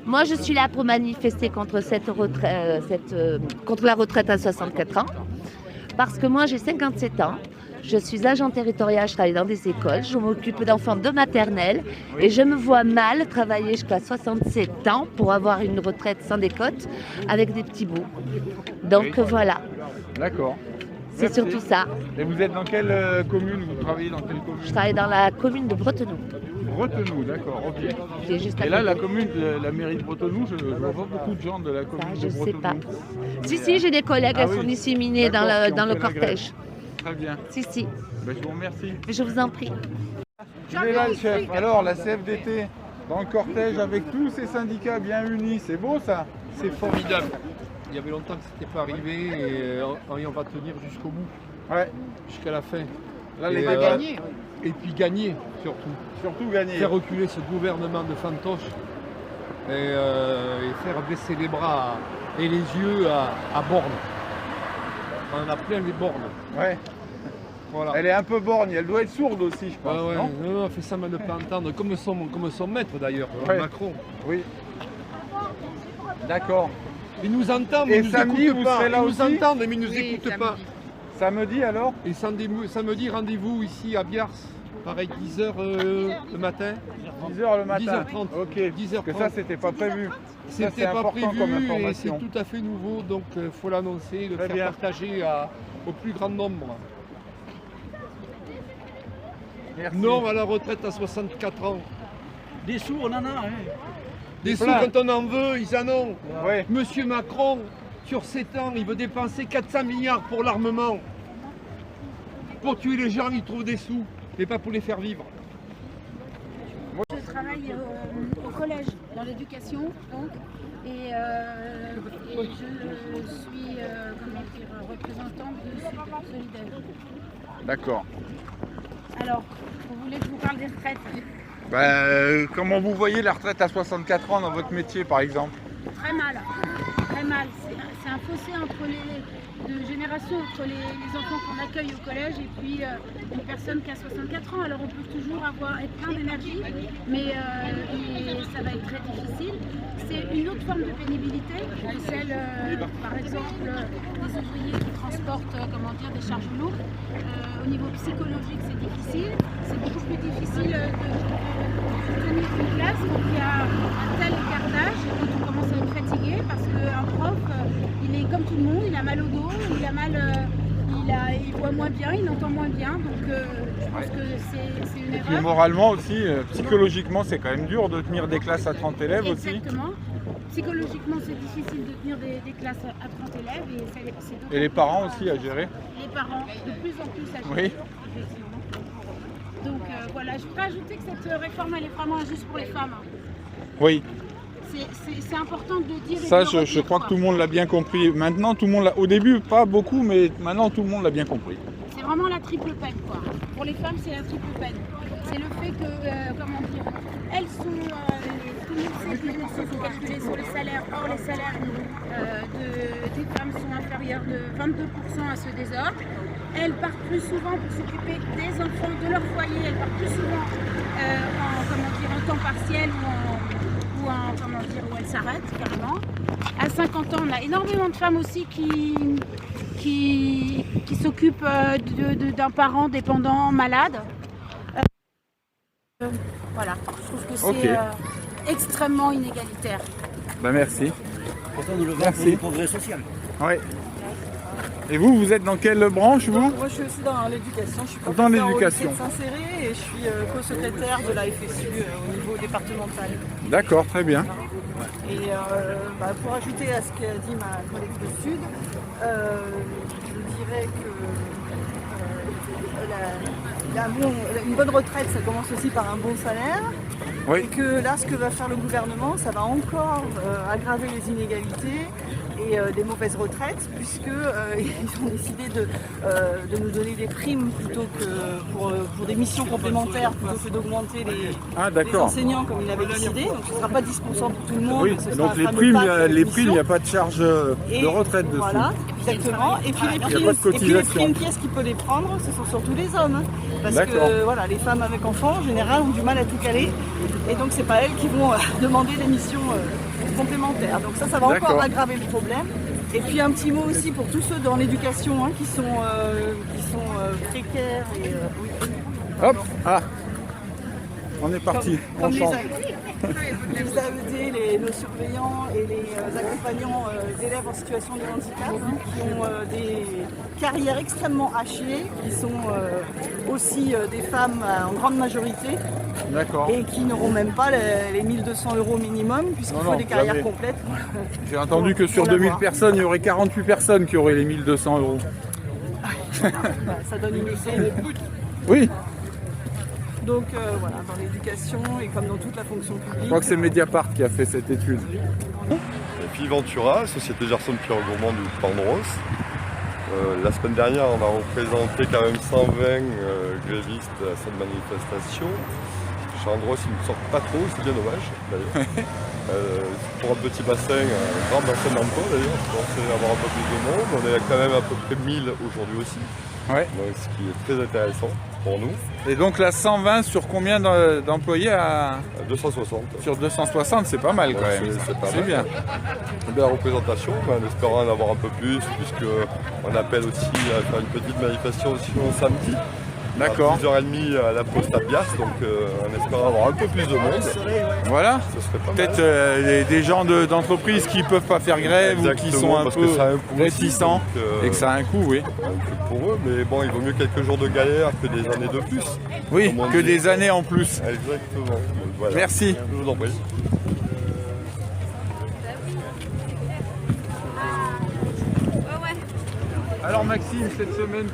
Moi, je suis là pour manifester contre contre la retraite à 64 ans. Parce que moi, j'ai 57 ans. Je suis agent territorial, je travaille dans des écoles. Je m'occupe d'enfants de maternelle. Et je me vois mal travailler jusqu'à 67 ans pour avoir une retraite sans décote avec des petits bouts. Donc voilà. D'accord. C'est surtout ça. Et vous êtes dans quelle commune? Vous travaillez dans quelle commune? Je travaille dans la commune de Bretenoux. Bretenoux, d'accord, ok. Qui est juste à Et là, côté. la commune, la mairie de Bretenoux, je vois pas beaucoup de gens de la commune Je de sais Bretenoux. pas. Si, j'ai des collègues, Ah elles oui. sont disséminées dans D'accord, qui le, ont dans le fait la grève. cortège. Très bien. Si. Ben, je vous remercie. Je vous en prie. Il est là le chef. Alors, la CFDT, dans le cortège avec tous ces syndicats bien unis, c'est beau ça? C'est formidable. Il y avait longtemps que ce n'était pas arrivé et on va tenir jusqu'au bout, Ouais. jusqu'à la fin. Là, Et, les euh, gagner. Et puis gagner surtout. Surtout gagner. Faire reculer ce gouvernement de fantoches et faire baisser les bras et les yeux à borne. On en a plein les bornes. Ouais. Voilà. Elle est un peu borgne, elle doit être sourde aussi, je pense. Ouais, Non non, fait ça, mais ne pas entendre, comme son maître d'ailleurs, Ouais. Macron. Oui. D'accord. Il nous entend, mais Et il nous samedi, écoute vous pas. serez là Il nous aussi entend, mais il nous écoute pas. Samedi alors? Et samedi, rendez-vous ici à Biars, pareil, 10h le matin. 10h le matin. 10h30. Ok. 10h30. Parce que ça, c'était pas prévu. Ça, C'était c'est pas important prévu comme et c'est information. tout à fait nouveau, donc il faut l'annoncer, le Très faire bien. partager au plus grand nombre. Merci. Non à la retraite à 64 ans. Des sous, on en a. Hein. Des sous plein. quand on en veut, ils en ont. Ouais. Monsieur Macron, sur 7 ans, il veut dépenser 400 milliards pour l'armement. Pour tuer les gens, il trouve des sous, mais pas pour les faire vivre. Je travaille au collège, dans l'éducation, donc, et je suis représentante de Solidaire. D'accord. Alors, vous voulez que je vous parle des retraites? Comment vous voyez la retraite à 64 ans dans votre métier, par exemple? Très mal, très mal. C'est un fossé de génération entre les enfants qu'on accueille au collège et puis une personne qui a 64 ans. Alors on peut toujours être plein d'énergie, mais ça va être très difficile. C'est une autre forme de pénibilité que celle, par exemple, des ouvriers qui transportent des charges lourdes. Au niveau psychologique, c'est difficile. C'est beaucoup plus difficile de tenir une classe quand il y a un tel écartage et quand on commence à être fatigué parce qu'un prof, il est comme tout le monde, il a mal au dos, il a mal, il voit moins bien, il entend moins bien, donc je pense que c'est une Et puis erreur. moralement aussi, psychologiquement, c'est quand même dur de tenir des classes à 30 élèves aussi. Exactement. Psychologiquement, c'est difficile de tenir des classes à 30 élèves et c'est d'autant Et les plus, parents aussi à gérer. Les parents, de plus en plus à gérer. Oui. Effectivement. Donc voilà, je voudrais ajouter que cette réforme, elle est vraiment injuste pour les femmes. Oui. C'est important de le dire. Et Ça, de le je crois que quoi. tout le monde l'a bien compris. Maintenant, tout le monde l'a. Au début, pas beaucoup, mais maintenant, tout le monde l'a bien compris. C'est vraiment la triple peine, quoi. Pour les femmes, c'est la triple peine. C'est le fait que, elles sont, tout le monde sait que les bourses sont calculées sur les salaires. Or, les salaires des femmes sont inférieurs de 22% à ceux des hommes. Elles partent plus souvent pour s'occuper des enfants, de leur foyer. Elles partent plus souvent en temps partiel où elles s'arrêtent carrément. À 50 ans, on a énormément de femmes aussi qui s'occupent d'un parent dépendant malade. Voilà, je trouve que c'est extrêmement inégalitaire. Merci. Pourtant, nous le voulons Merci. pour le progrès social. Oui. Et vous, vous êtes dans quelle branche, vous? Moi, je suis aussi dans l'éducation. Je suis Dans professeure l'éducation. au lycée de Saint-Céré et je suis co-secrétaire de la FSU au niveau départemental. D'accord, très bien. Et pour ajouter à ce qu'a dit ma collègue du Sud, je dirais que une bonne retraite, ça commence aussi par un bon salaire. Oui. Et que là, ce que va faire le gouvernement, ça va encore aggraver les inégalités et des mauvaises retraites, puisque ils ont décidé de nous donner des primes plutôt que pour des missions complémentaires, plutôt que d'augmenter les enseignants comme il avait décidé. Donc ce ne sera pas 10% pour tout le monde. Oui, donc les primes, il n'y a pas de charge de retraite dessus. Voilà, exactement. Et puis les primes, qui est-ce qui peut les prendre? Ce sont surtout les hommes. Hein. Parce que voilà, les femmes avec enfants, en général, ont du mal à tout caler. Et donc c'est pas elles qui vont demander des missions complémentaires. Donc ça va encore aggraver le problème. Et puis un petit mot aussi pour tous ceux dans l'éducation qui sont précaires. Hop, on est parti, on change. Les AED, nos surveillants et les accompagnants d'élèves en situation de handicap qui ont des carrières extrêmement hachées, qui sont aussi des femmes en grande majorité et qui n'auront même pas les 1200 € minimum puisqu'il faut des carrières complètes. J'ai entendu que sur 2000 personnes, il y aurait 48 personnes qui auraient les 1200 €. Ça donne une idée. Oui. Donc voilà, dans l'éducation et comme dans toute la fonction publique. Je crois que c'est Mediapart qui a fait cette étude. Philippe Ventura, Société Gerson Pierre Gourmand du Pandros. La semaine dernière, on a représenté quand même 120 grévistes à cette manifestation. Chez Andros, ils ne sortent pas trop, c'est bien dommage d'ailleurs. Pour un petit bassin, un grand bassin d'emploi d'ailleurs, je pensais avoir un peu plus de monde. On est quand même à peu près 1000 aujourd'hui aussi. Ouais. Donc, ce qui est très intéressant pour nous. Et donc là, 120 sur combien d'employés 260. Sur 260, c'est pas mal quand même. C'est bien. Une belle représentation, en espérant en avoir un peu plus, puisqu'on appelle aussi à faire une petite manifestation samedi. D'accord. À 10h30 à la poste à Bias, donc en espérant avoir un peu plus de monde. Voilà. Peut-être des gens d'entreprise qui ne peuvent pas faire grève ou qui sont un peu réticents et que ça a un coût, oui. Pour eux, mais bon, il vaut mieux quelques jours de galère que des années de plus. Oui, que des années en plus. Exactement. Voilà. Merci. Je vous en prie. Alors Maxime, cette semaine,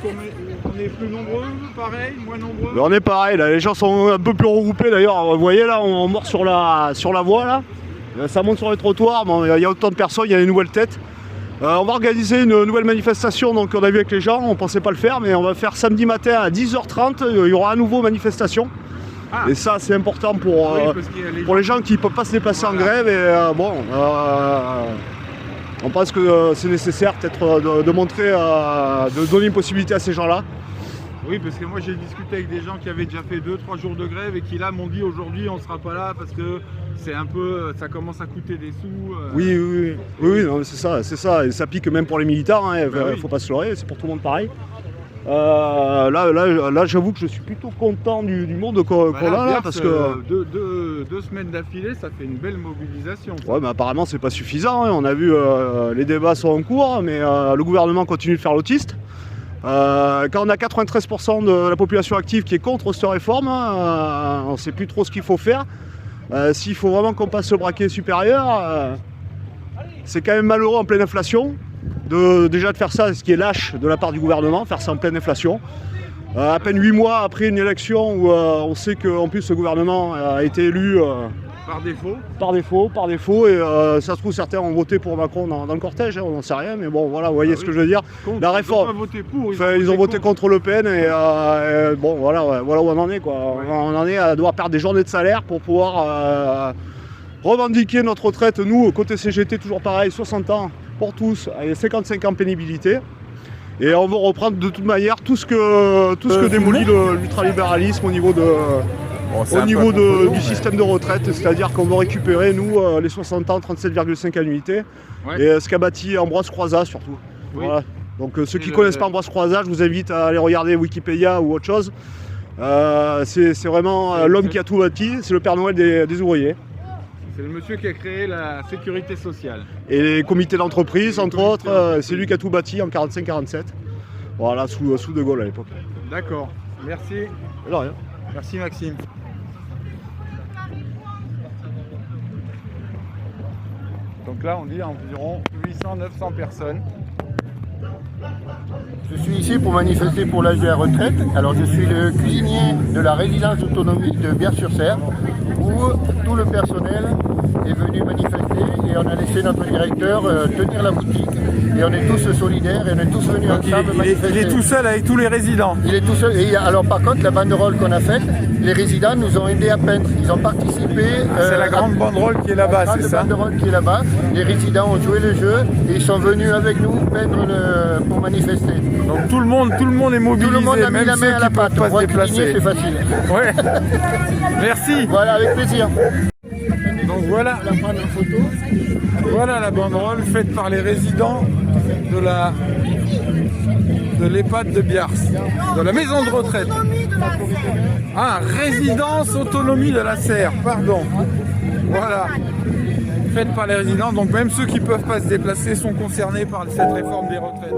on est plus nombreux, pareil, moins nombreux? On est pareil, là, les gens sont un peu plus regroupés d'ailleurs. Vous voyez là, on mord sur la voie là. Ça monte sur les trottoirs, bon, il y a autant de personnes, il y a des nouvelles têtes. On va organiser une nouvelle manifestation, donc on a vu avec les gens, on ne pensait pas le faire, mais on va faire samedi matin à 10h30, il y aura à nouveau manifestation. Et ça c'est important pour les gens qui ne peuvent pas se déplacer en grève. Et on pense que c'est nécessaire peut-être de montrer, de donner une possibilité à ces gens-là. Oui, parce que moi j'ai discuté avec des gens qui avaient déjà fait 2-3 jours de grève et qui là m'ont dit aujourd'hui on ne sera pas là parce que c'est un peu, ça commence à coûter des sous. Oui, non, c'est ça, et ça pique même pour les militaires, faut pas se leurrer, c'est pour tout le monde pareil. Là j'avoue que je suis plutôt content du monde qu'on a là, parce que deux semaines d'affilée ça fait une belle mobilisation. Ouais, mais apparemment c'est pas suffisant, on a vu les débats sont en cours, mais le gouvernement continue de faire l'autiste. Quand on a 93% de la population active qui est contre cette réforme, on ne sait plus trop ce qu'il faut faire. S'il faut vraiment qu'on passe le braquet supérieur, c'est quand même malheureux en pleine inflation. Déjà de faire ça, ce qui est lâche de la part du gouvernement, faire ça en pleine inflation. À peine 8 mois après une élection où on sait qu'en plus ce gouvernement a été élu par défaut, et ça se trouve certains ont voté pour Macron dans le cortège, on n'en sait rien, mais bon voilà, vous voyez ce que je veux dire. La réforme, ils ont voté contre Le Pen et bon voilà où on en est quoi. On en est à devoir perdre des journées de salaire pour pouvoir revendiquer notre retraite. Nous, côté CGT, toujours pareil, 60 ans pour tous, et 55 ans de pénibilité. Et on va reprendre de toute manière tout ce que démolit l'ultralibéralisme au niveau du système de retraite, c'est-à-dire qu'on va récupérer, nous, les 60 ans, 37,5 annuités, et ce qu'a bâti Ambroise Croizat surtout. Oui. Voilà. Donc ceux qui ne connaissent pas Ambroise Croizat, je vous invite à aller regarder Wikipédia ou autre chose. C'est vraiment l'homme qui a tout bâti, c'est le Père Noël des ouvriers. C'est le monsieur qui a créé la sécurité sociale. Et les comités d'entreprise, entre autres, c'est lui qui a tout bâti en 45-47. Voilà, sous De Gaulle à l'époque. D'accord, merci. De rien. Merci Maxime. Donc là, on dit environ 800-900 personnes. Je suis ici pour manifester pour l'âge de la retraite. Alors je suis le cuisinier de la résidence d'autonomie de Biars-sur-Cère où tout le personnel est venu manifester et on a laissé notre directeur tenir la boutique. Et on est tous solidaires et on est tous venus ensemble manifester. Il est tout seul avec tous les résidents. Il est tout seul. Et alors par contre, la banderole qu'on a faite, les résidents nous ont aidés à peindre. Ils ont participé. C'est la grande banderole qui est là-bas, c'est ça? La grande banderole qui est là-bas. Les résidents ont joué le jeu et ils sont venus avec nous peindre pour manifester. Donc tout le monde est mobilisé, tout le monde a mis même la main ceux à la qui peuvent pâte. pas Pour se déplacer. c'est facile. Ouais. Merci. Voilà, avec plaisir. Donc voilà. On va prendre une photo. Voilà la banderole faite par les résidents de l'EHPAD de Biars, de la maison de retraite. Ah, résidence autonomie de la Serre, pardon. Voilà. Faite par les résidents, donc même ceux qui ne peuvent pas se déplacer sont concernés par cette réforme des retraites.